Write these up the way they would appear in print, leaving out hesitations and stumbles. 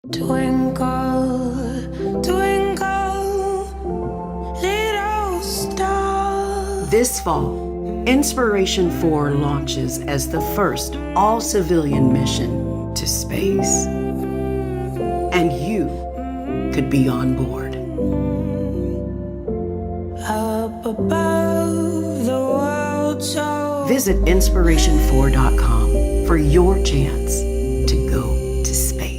Twinkle, twinkle, little star. This fall, Inspiration4 launches as the first all-civilian mission to space. And you could be on board. Up above the world so... Visit inspiration4.com for your chance to go to space.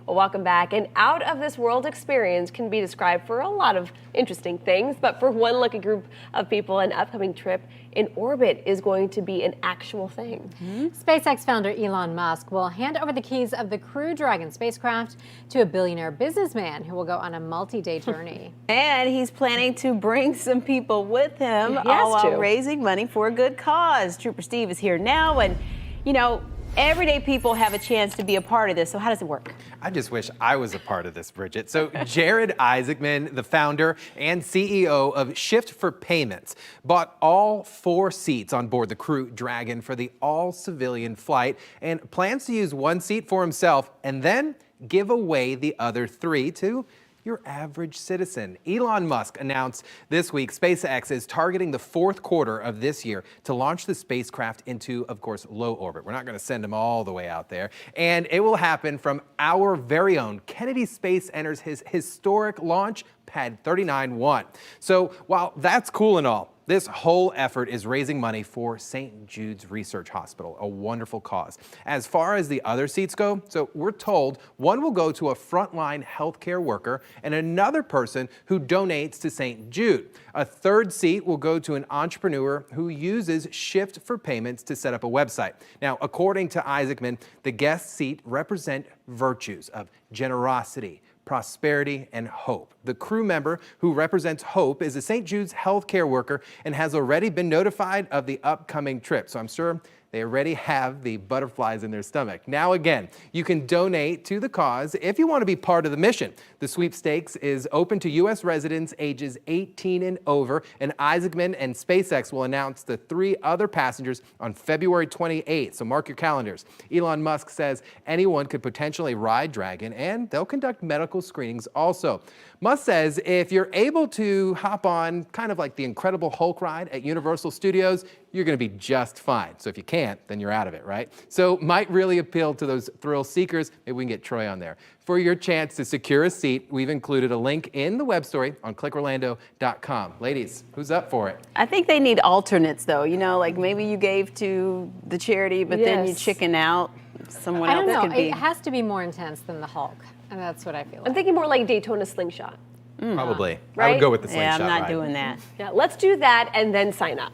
Well, welcome back. An out-of-this-world experience can be described for a lot of interesting things, but for one lucky group of people, an upcoming trip in orbit is going to be an actual thing. SpaceX founder Elon Musk will hand over the keys of the Crew Dragon spacecraft to a billionaire businessman who will go on a multi-day journey. And he's planning to bring some people with him, He has all while to. raising money for a good cause. Trooper Steve is here now, and you know, everyday people have a chance to be a part of this. So how does it work? I just wish I was a part of this, Bridget. So Jared Isaacman, the founder and CEO of Shift4 Payments, bought all 4 seats on board the Crew Dragon for the all-civilian flight and plans to use 1 seat for himself and then give away the other 3 to your average citizen. Elon Musk announced this week SpaceX is targeting the 4th quarter of this year to launch the spacecraft into, of course, low orbit. We're not going to send them all the way out there. And it will happen from our very own Kennedy Space enters his historic launch pad 39-1. So while that's cool and all, this whole effort is raising money for St. Jude's Research Hospital, a wonderful cause. As far as the other seats go, so we're told one will go to a frontline healthcare worker and another person who donates to St. Jude. A 3rd seat will go to an entrepreneur who uses Shift4 Payments to set up a website. Now, according to Isaacman, the guest seat represent virtues of generosity, prosperity, and hope. The crew member who represents hope is a St. Jude's healthcare worker and has already been notified of the upcoming trip. So I'm sure they already have the butterflies in their stomach. Now again, you can donate to the cause if you want to be part of the mission. The sweepstakes is open to U.S. residents ages 18 and over, and Isaacman and SpaceX will announce the 3 other passengers on February 28th, so mark your calendars. Elon Musk says anyone could potentially ride Dragon, and they'll conduct medical screenings also. Musk says if you're able to hop on kind of like the Incredible Hulk ride at Universal Studios, you're going to be just fine. So if you can't, then you're out of it, right? So might really appeal to those thrill seekers. Maybe we can get Troy on there. For your chance to secure a seat, we've included a link in the web story on clickorlando.com. Ladies, who's up for it? I think they need alternates, though. You know, like maybe you gave to the charity, but then you chicken out. Someone I else don't know. could be. It has to be more intense than the Hulk, and that's what I feel like. I'm thinking more like Daytona Slingshot. Probably. I Right? would go with the Yeah, slingshot I'm not ride. doing that. Yeah, let's do that and then sign up.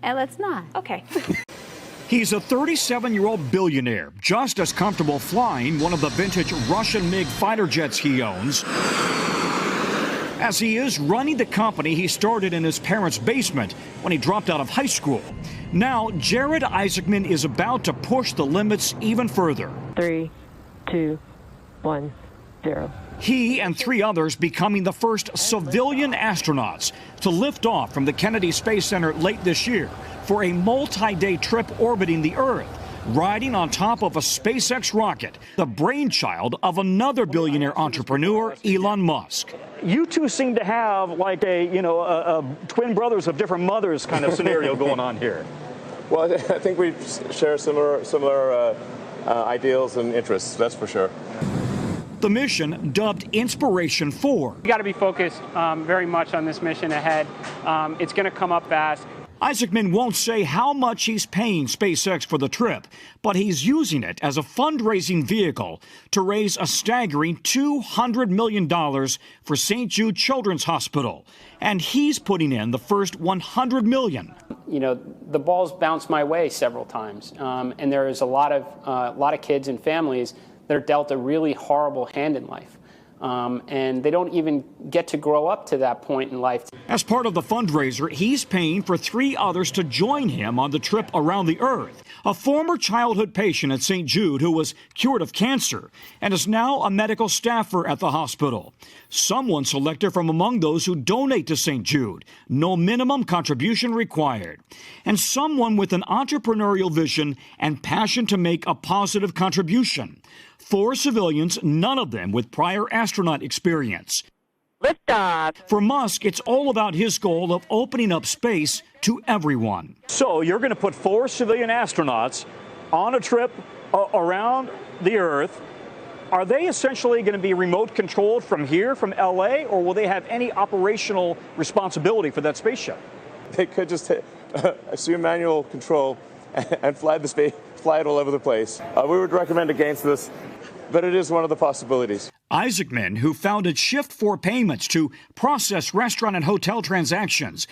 And let's not. Okay. He's a 37-year-old billionaire, just as comfortable flying one of the vintage Russian MiG fighter jets he owns as he is running the company he started in his parents' basement when he dropped out of high school. Now, Jared Isaacman is about to push the limits even further. 3, 2, 1, 0. He and 3 others becoming the first civilian astronauts to lift off from the Kennedy Space Center late this year for a multi-day trip orbiting the Earth, riding on top of a SpaceX rocket, the brainchild of another billionaire entrepreneur, Elon Musk. You two seem to have like a twin brothers of different mothers kind of scenario going on here. Well, I think we share similar ideals and interests, that's for sure. The mission, dubbed Inspiration4. We got to be focused very much on this mission ahead. It's going to come up fast. Isaacman won't say how much he's paying SpaceX for the trip, but he's using it as a fundraising vehicle to raise a staggering $200 million for St. Jude Children's Hospital. And he's putting in the first $100 million. You know, the ball's bounced my way several times, and there is a lot of kids and families that are dealt a really horrible hand in life. And they don't even get to grow up to that point in life. As part of the fundraiser, he's paying for 3 others to join him on the trip around the Earth. A former childhood patient at St. Jude who was cured of cancer and is now a medical staffer at the hospital. Someone selected from among those who donate to St. Jude, no minimum contribution required. And someone with an entrepreneurial vision and passion to make a positive contribution. 4 civilians, none of them with prior astronaut experience. Liftoff. For Musk, it's all about his goal of opening up space to everyone. So you're going to put 4 civilian astronauts on a trip around the Earth. Are they essentially going to be remote controlled from here, from LA, or will they have any operational responsibility for that space shuttle? They could just assume manual control and fly it all over the place. We would recommend against this, but it is one of the possibilities. Isaacman, who founded Shift4 Payments to process restaurant and hotel transactions,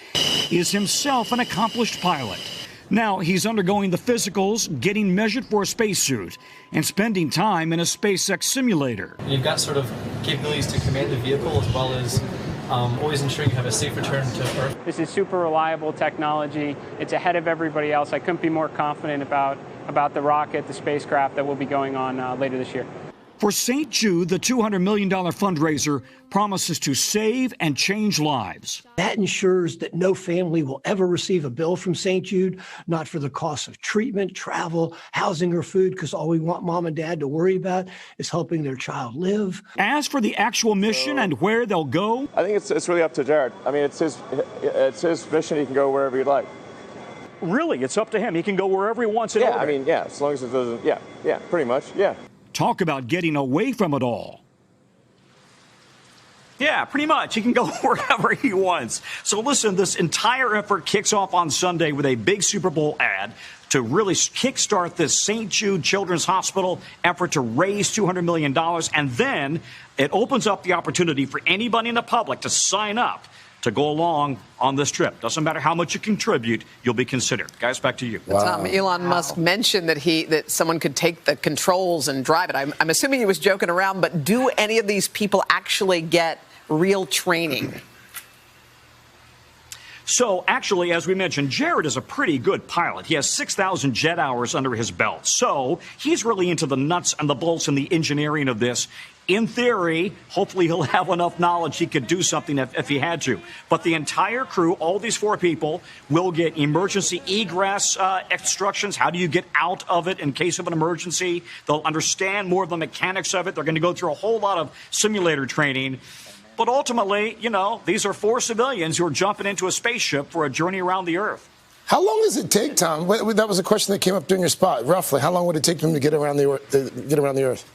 is himself an accomplished pilot. Now he's undergoing the physicals, getting measured for a spacesuit, and spending time in a SpaceX simulator. You've got sort of capabilities to command the vehicle as well as always ensuring you have a safe return to Earth. This is super reliable technology. It's ahead of everybody else. I couldn't be more confident about the rocket, the spacecraft that will be going on later this year. For St. Jude, the $200 million fundraiser promises to save and change lives. That ensures that no family will ever receive a bill from St. Jude, not for the cost of treatment, travel, housing, or food, because all we want mom and dad to worry about is helping their child live. As for the actual mission and where they'll go, I think it's really up to Jared. I mean, it's his mission. He can go wherever he'd like. Really? It's up to him. He can go wherever he wants. Yeah, I mean, yeah, as long as it doesn't, yeah, pretty much, yeah. talk about getting away from it all. Yeah, pretty much. He can go wherever he wants. So listen, this entire effort kicks off on Sunday with a big Super Bowl ad to really kickstart this St. Jude Children's Hospital effort to raise $200 million. And then it opens up the opportunity for anybody in the public to sign up to go along on this trip. Doesn't matter how much you contribute, you'll be considered. Guys, back to you. Wow. Elon Musk mentioned that someone could take the controls and drive it. I'm assuming he was joking around, but do any of these people actually get real training? So actually, as we mentioned, Jared is a pretty good pilot. He has 6,000 jet hours under his belt. So he's really into the nuts and the bolts and the engineering of this. In theory, hopefully he'll have enough knowledge he could do something if he had to. But the entire crew, all these 4 people, will get emergency egress instructions. How do you get out of it in case of an emergency? They'll understand more of the mechanics of it. They're going to go through a whole lot of simulator training. But ultimately, you know, these are 4 civilians who are jumping into a spaceship for a journey around the Earth. How long does it take, Tom? That was a question that came up during your spot. Roughly, how long would it take them to get around the Earth?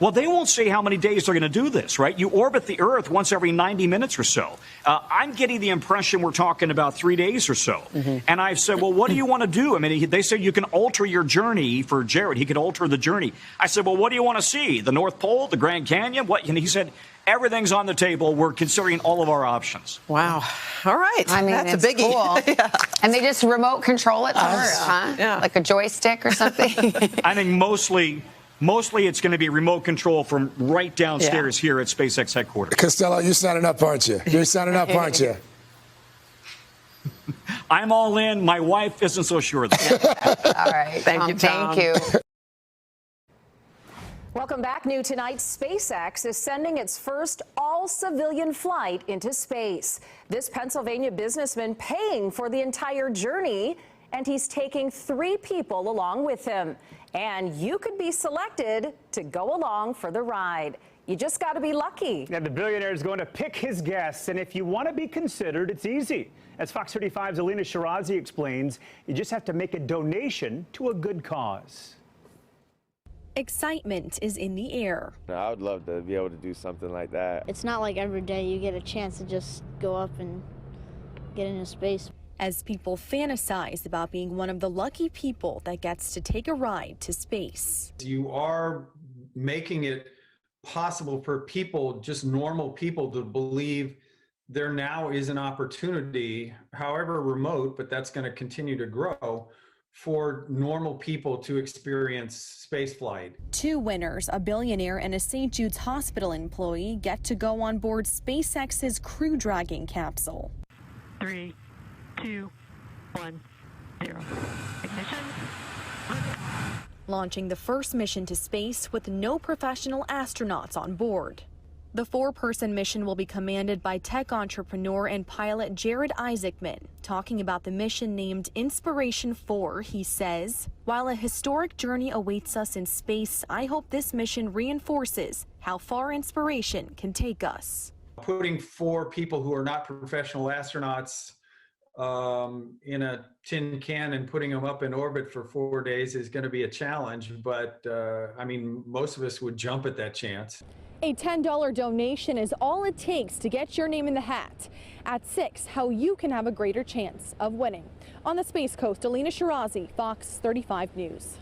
Well, they won't say how many days they're going to do this, right? You orbit the Earth once every 90 minutes or so. I'm getting the impression we're talking about 3 days or so. Mm-hmm. And I've said, well, what do you want to do? I mean, they said you can alter your journey for Jared. He could alter the journey. I said, well, what do you want to see? The North Pole, the Grand Canyon? What? And he said, everything's on the table. We're considering all of our options. Wow. All right. I mean, that's a biggie. Cool. Yeah. And they just remote control it to Earth, huh? Yeah. Like a joystick or something? I think mostly it's going to be remote control from right downstairs here at SpaceX headquarters. Costello, you're signing up, aren't you? You're signing up, aren't you? I'm all in. My wife isn't so sure. All right. Thank you, Tom. Thank you. Welcome back. New tonight, SpaceX is sending its first all-civilian flight into space. This Pennsylvania businessman paying for the entire journey, and he's taking 3 people along with him. And you could be selected to go along for the ride. You just got to be lucky. Yeah, the billionaire is going to pick his guests, and if you want to be considered, it's easy. As Fox 35's Alina Shirazi explains, you just have to make a donation to a good cause. Excitement is in the air. I would love to be able to do something like that. It's not like every day you get a chance to just go up and get into space. As people fantasize about being one of the lucky people that gets to take a ride to space. You are making it possible for people, just normal people, to believe there now is an opportunity, however remote, but that's going to continue to grow, for normal people to experience spaceflight. 2 winners, a billionaire and a St. Jude's Hospital employee, get to go on board SpaceX's Crew Dragon capsule. 3, 2, 1, 0. Ignition. Launching the first mission to space with no professional astronauts on board. The 4-person mission will be commanded by tech entrepreneur and pilot Jared Isaacman. Talking about the mission named Inspiration4, he says, "While a historic journey awaits us in space, I hope this mission reinforces how far inspiration can take us." Putting 4 people who are not professional astronauts in a tin can and putting them up in orbit for 4 days is going to be a challenge, but I mean, most of us would jump at that chance. A $10 donation is all it takes to get your name in the hat. At 6, how you can have a greater chance of winning. On the Space Coast, Alina Shirazi, Fox 35 News.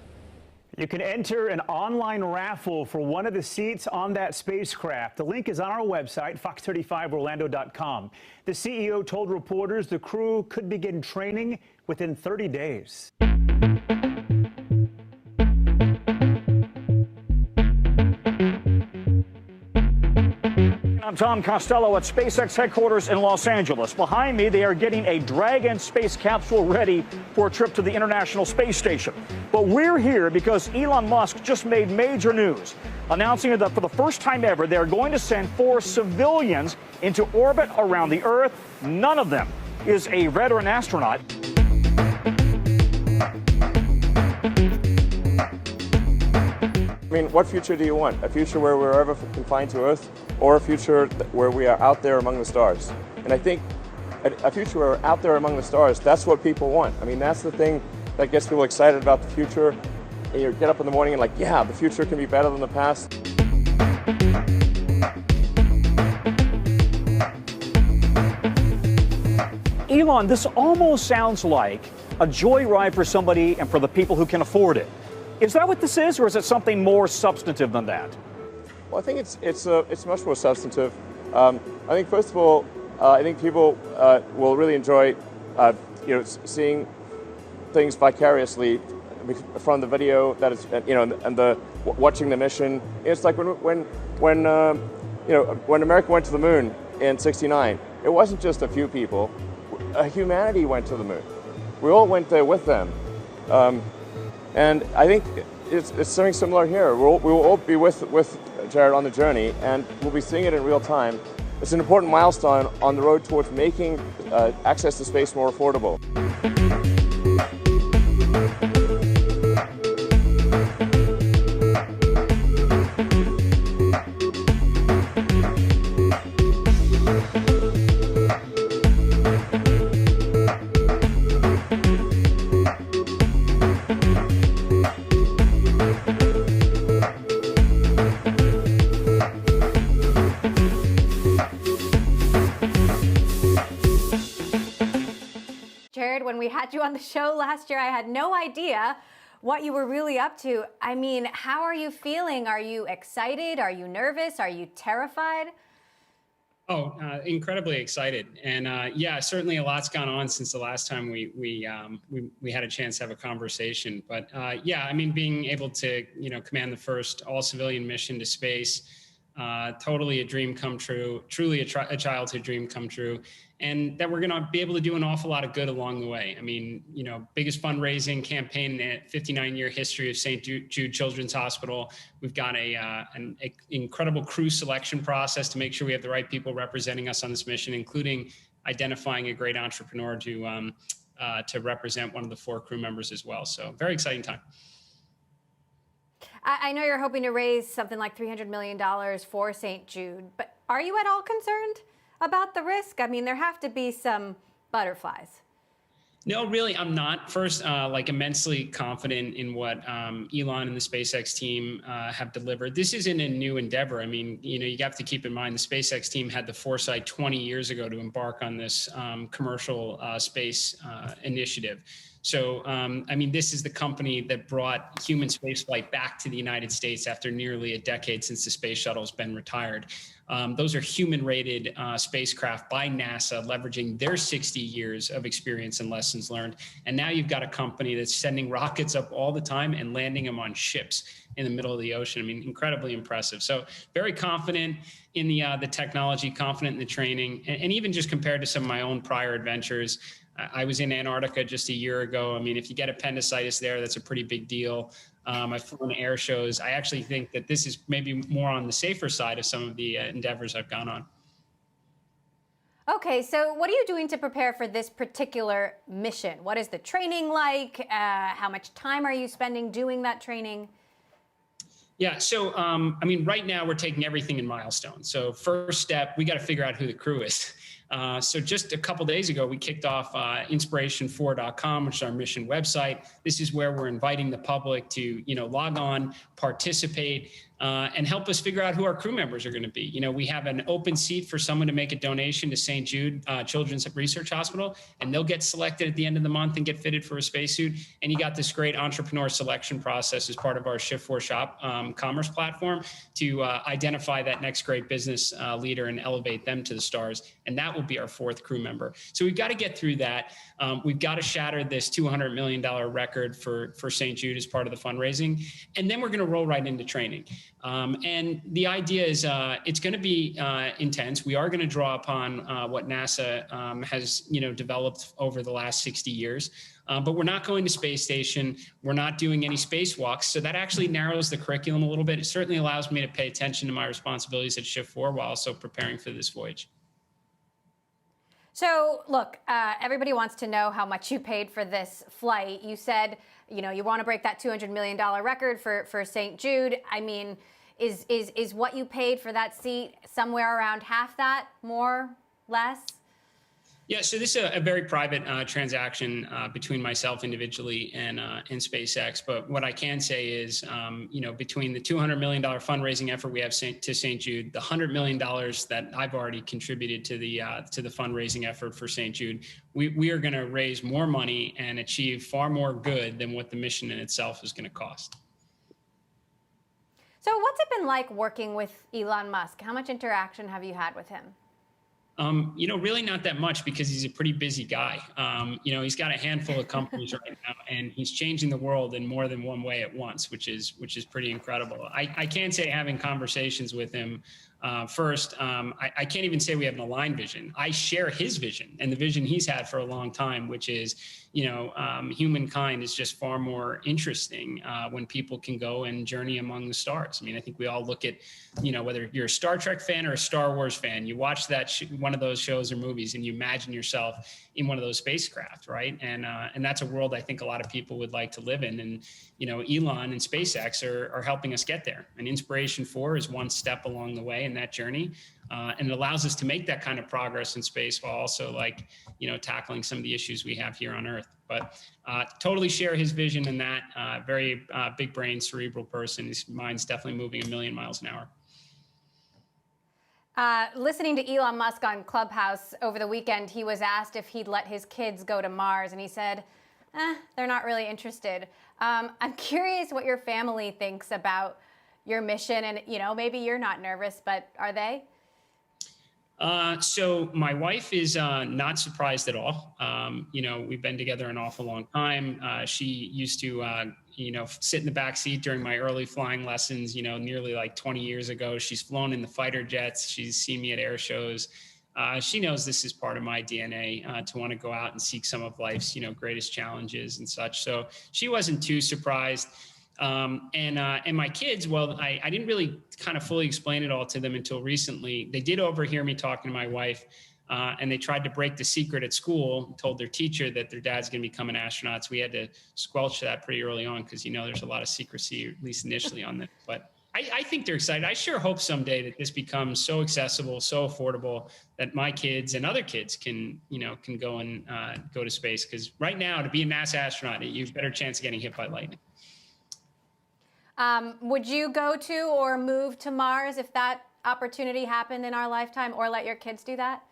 You can enter an online raffle for one of the seats on that spacecraft. The link is on our website, fox35orlando.com. The CEO told reporters the crew could begin training within 30 days. I'm Tom Costello at SpaceX headquarters in Los Angeles. Behind me, they are getting a Dragon space capsule ready for a trip to the International Space Station. But we're here because Elon Musk just made major news, announcing that for the first time ever, they're going to send 4 civilians into orbit around the Earth. None of them is a veteran astronaut. I mean, what future do you want? A future where we're ever confined to Earth, or a future where we are out there among the stars? And I think a future where we're out there among the stars, that's what people want. I mean, that's the thing that gets people excited about the future. And you get up in the morning and like, yeah, the future can be better than the past. Elon, this almost sounds like a joyride for somebody and for the people who can afford it. Is that what this is, or is it something more substantive than that? Well, I think it's much more substantive. I think first of all, I think people will really enjoy, seeing things vicariously from the video that is, and the watching the mission. It's like when America went to the moon in '69. It wasn't just a few people. Humanity went to the moon. We all went there with them. And I think it's something similar here. We will all be with Jared on the journey, and we'll be seeing it in real time. It's an important milestone on the road towards making access to space more affordable. Jared, when we had you on the show last year, I had no idea what you were really up to. I mean, how are you feeling? Are you excited? Are you nervous? Are you terrified? Oh, incredibly excited. And yeah, certainly a lot's gone on since the last time we had a chance to have a conversation. But yeah, I mean, being able to, command the first all-civilian mission to space, totally a dream come true, truly a childhood dream come true. And that we're going to be able to do an awful lot of good along the way. I mean, biggest fundraising campaign in the 59-year history of St. Jude Children's Hospital. We've got an incredible crew selection process to make sure we have the right people representing us on this mission, including identifying a great entrepreneur to represent one of the 4 crew members as well. So very exciting time. I know you're hoping to raise something like $300 million for St. Jude, but are you at all concerned about the risk? I mean, there have to be some butterflies. No, really, I'm not. First, immensely confident in what Elon and the SpaceX team have delivered. This isn't a new endeavor. I mean, you have to keep in mind the SpaceX team had the foresight 20 years ago to embark on this commercial space initiative. So, I mean, this is the company that brought human spaceflight back to the United States after nearly a decade since the space shuttle's been retired. Those are human-rated spacecraft by NASA, leveraging their 60 years of experience and lessons learned. And now you've got a company that's sending rockets up all the time and landing them on ships in the middle of the ocean. I mean, incredibly impressive. So very confident in the technology, confident in the training, and even just compared to some of my own prior adventures, I was in Antarctica just a year ago. I mean, if you get appendicitis there, that's a pretty big deal. I've flown air shows. I actually think that this is maybe more on the safer side of some of the endeavors I've gone on. Okay, so what are you doing to prepare for this particular mission? What is the training like? How much time are you spending doing that training? Yeah, so I mean, right now we're taking everything in milestones. So first step, we got to figure out who the crew is. So just a couple days ago, we kicked off inspiration4.com, which is our mission website. This is where we're inviting the public to, log on, participate, and help us figure out who our crew members are going to be. We have an open seat for someone to make a donation to St. Jude Children's Research Hospital, and they'll get selected at the end of the month and get fitted for a spacesuit. And you got this great entrepreneur selection process as part of our Shift4 shop commerce platform to identify that next great business leader and elevate them to the stars. And that will be our fourth crew member. So we've got to get through that. We've got to shatter this $200 million record for St. Jude as part of the fundraising. And then we're going to roll right into training. And the idea is it's going to be intense. We are going to draw upon what NASA has developed over the last 60 years. But we're not going to space station. We're not doing any spacewalks. So that actually narrows the curriculum a little bit. It certainly allows me to pay attention to my responsibilities at Shift4 while also preparing for this voyage. So look, everybody wants to know how much you paid for this flight. You said, you want to break that $200 million record for St. Jude. I mean, is what you paid for that seat somewhere around half that, more, less? Yeah, so this is a very private transaction between myself individually and SpaceX. But what I can say is, between the $200 million fundraising effort we have to St. Jude, the $100 million that I've already contributed to the fundraising effort for St. Jude, we are going to raise more money and achieve far more good than what the mission in itself is going to cost. So what's it been like working with Elon Musk? How much interaction have you had with him? Really not that much because he's a pretty busy guy. He's got a handful of companies right now, and he's changing the world in more than one way at once, which is pretty incredible. I can say having conversations with him, first, I can't even say we have an aligned vision. I share his vision and the vision he's had for a long time, which is, humankind is just far more interesting when people can go and journey among the stars. I mean, I think we all look at, whether you're a Star Trek fan or a Star Wars fan, you watch that one of those shows or movies and you imagine yourself in one of those spacecraft, right? And that's a world I think a lot of people would like to live in. And, Elon and SpaceX are helping us get there. And Inspiration4 is one step along the way in that journey. And it allows us to make that kind of progress in space while also tackling some of the issues we have here on Earth. But totally share his vision in that. Very big brain, cerebral person. His mind's definitely moving 1,000,000 miles an hour. Listening to Elon Musk on Clubhouse over the weekend, he was asked if he'd let his kids go to Mars, and he said, they're not really interested. I'm curious what your family thinks about your mission, and maybe you're not nervous, but are they? So my wife is not surprised at all. We've been together an awful long time. She used to, sit in the back seat during my early flying lessons, nearly like 20 years ago. She's flown in the fighter jets. She's seen me at air shows. She knows this is part of my DNA to want to go out and seek some of life's, greatest challenges and such. So she wasn't too surprised. And my kids, well, I didn't really kind of fully explain it all to them until recently. They did overhear me talking to my wife, and they tried to break the secret at school, told their teacher that their dad's going to become an astronaut. So we had to squelch that pretty early on because, there's a lot of secrecy, at least initially on this. But I think they're excited. I sure hope someday that this becomes so accessible, so affordable that my kids and other kids can go and go to space. Because right now, to be a NASA astronaut, you have a better chance of getting hit by lightning. Would you go to or move to Mars if that opportunity happened in our lifetime, or let your kids do that?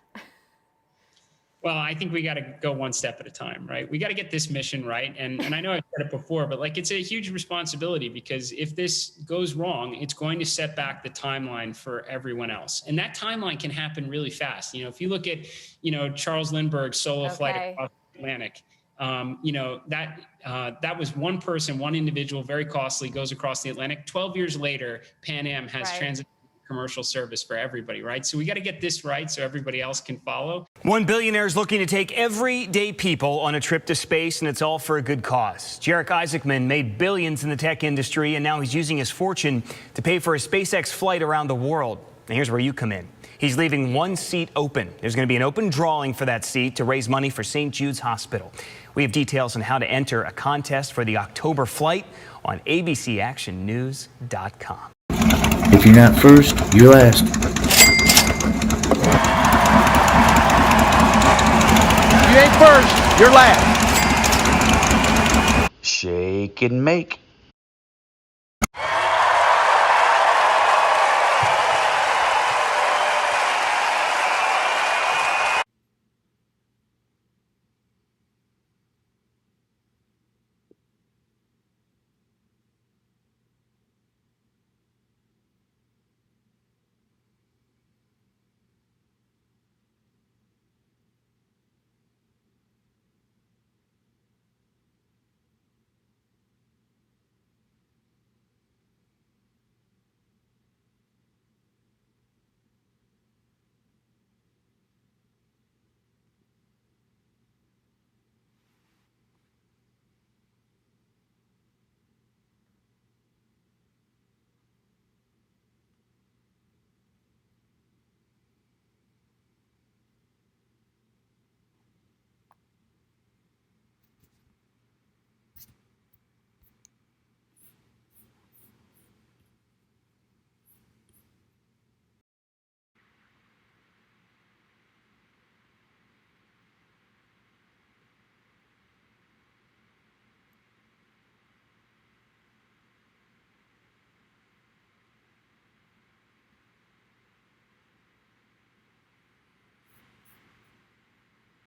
Well, I think we got to go one step at a time, right? We got to get this mission right. And I know I've said it before, but it's a huge responsibility because if this goes wrong, it's going to set back the timeline for everyone else. And that timeline can happen really fast. If you look at, Charles Lindbergh's solo flight across the Atlantic, that was one person, one individual, very costly, goes across the Atlantic. 12 years later, Pan Am has transited to commercial service for everybody, right? So we got to get this right so everybody else can follow. One billionaire is looking to take everyday people on a trip to space, and it's all for a good cause. Jared Isaacman made billions in the tech industry, and now he's using his fortune to pay for a SpaceX flight around the world. And here's where you come in. He's leaving one seat open. There's going to be an open drawing for that seat to raise money for St. Jude's Hospital. We have details on how to enter a contest for the October flight on abcactionnews.com. If you're not first, you're last. If you ain't first, you're last. Shake and make.